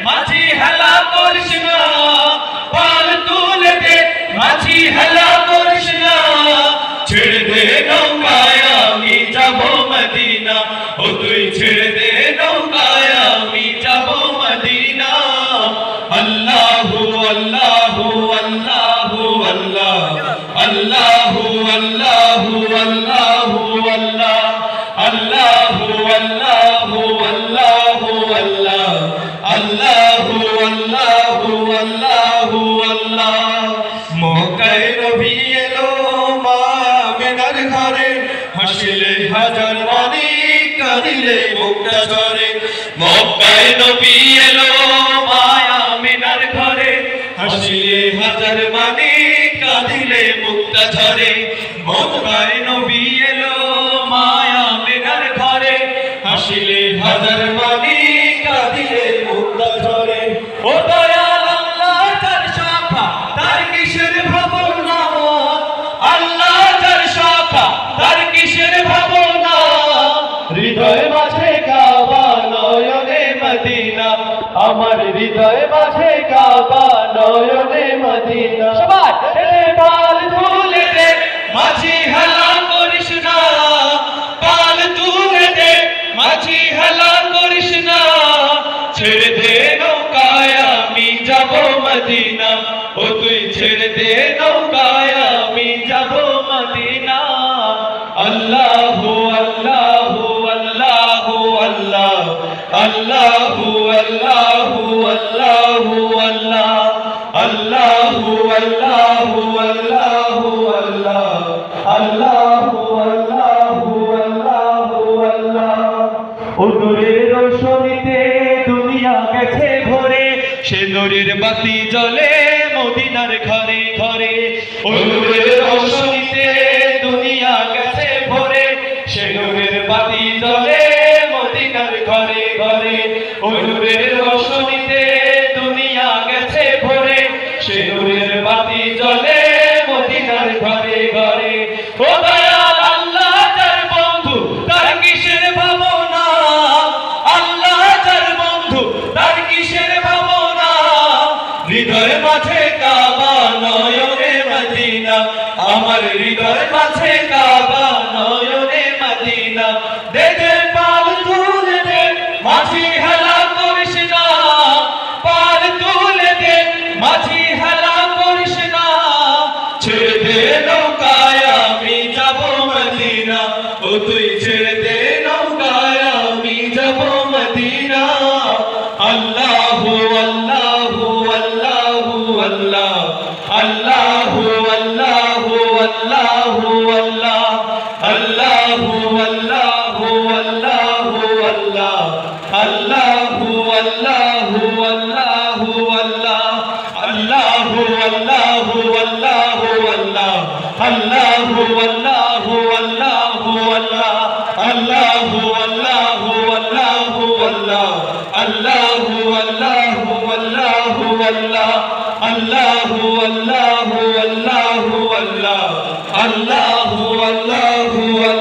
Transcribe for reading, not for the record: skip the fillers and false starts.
মাঝি হেলা করিস না, পাল তুলে দে মাঝি হেলা করিস না, ছেড়ে দে নৌকায় আমি যাব মদিনা, ও তুই ছেড়ে দে নৌকায় আমি যাব মদিনা। আল্লাহু আল্লাহু আল্লাহু আল্লাহ, আল্লাহু আল্লাহু আল্লাহু আল্লাহ, আল্লাহু আল্লাহু আল্লাহু আল্লাহ, আল্লাহু আল্লাহু আল্লাহু আল্লাহ। মক্কায় নবী এলো মা আমিনার ঘরে, হাসিলে হাজার মানি কাঁদিলে মুক্তা ঝরে। মক্কায় নবী এলো মা আমিনার ঘরে, হাসিলে হাজার মানি কাঁদিলে মুক্তা ঝরে। মক্কায় নবী এলো মা আমিনার ঘরে, হাসিলে হাজার মানি কাঁদিলে মুক্তা ঝরে। ও দয়াল আল্লাহ তার শাখা তার কিসের ভাবনা, আল্লাহ তার শাখা তার কিসের ভাবনা, হৃদয় মাঝে কাবা নয়নে মদিনা, আমার হৃদয় মাঝে কাবা নয়নে মদিনা। সবাই পাল তুলে দে মাঝি হেলা করিস না, পাল তুলে দে মাঝি হেলা করিস না, ছেড়ে দে নৌকায় আমি যাব মদিনা, ও তুই ছেড়ে দে নৌকায় আমি যাব মদিনা। আল্লাহু আল্লাহু আল্লাহু আল্লাহ, আল্লাহু আল্লাহু আল্লাহু আল্লাহ, আল্লাহু আল্লাহু আল্লাহু আল্লাহ, আল্লাহু আল্লাহু আল্লাহু আল্লাহ। ও নূরের রোশনীতে দুনিয়া গেছে ভরে, সে নূরের বাতি জ্বলে মদিনার ঘরে ঘরে। ও নূরের রোশনীতে দুনিয়া গেছে ভরে, সে নূরের বাতি জ্বলে মদিনার ঘরে ঘরে। ও নূরের রোশনীতে দুনিয়া গেছে ভরে, সে নূরের বাতি জ্বলে মদিনার ঘরে ঘরে। ও দয়াল আল্লাহ তার বন্ধু তার কিসের ভাবনা, আল্লাহ তার বন্ধু তার কিসের ভাবনা, হৃদয় মাঝে কাবা নয়নে মদিনা, আমার হৃদয় মাঝে কাবা নয়নে মদিনা। দে দে পাল তুলে দে মাঝি হেলা করিস না, পাল তুলে দে মাঝি হেলা করিস না, ছেড়ে দে নৌকায় আমি যাব মদিনা, ও তুই ছেড়ে দে নৌকায় আমি যাব মদিনা। আল্লাহু আল্লাহু আল্লাহু আল্লাহ, আল্লাহু আল্লাহু আল্লাহু আল্লাহ, আল্লাহু আল্লাহু আল্লাহু আল্লাহ, আল্লাহু আল্লাহু আল্লাহু আল্লাহ, আল্লাহু আল্লাহু আল্লাহু আল্লাহ, আল্লাহু আল্লাহু আল্লাহু আল্লাহ, আল্লাহু আল্লাহু আল্লাহু আল্লাহ, আল্লাহু আল্লাহু আল্লাহু আল্লাহ, আল্লাহু আল্লাহু আল্লাহু আল্লাহ, আল্লাহু আল্লাহু আল্লাহ।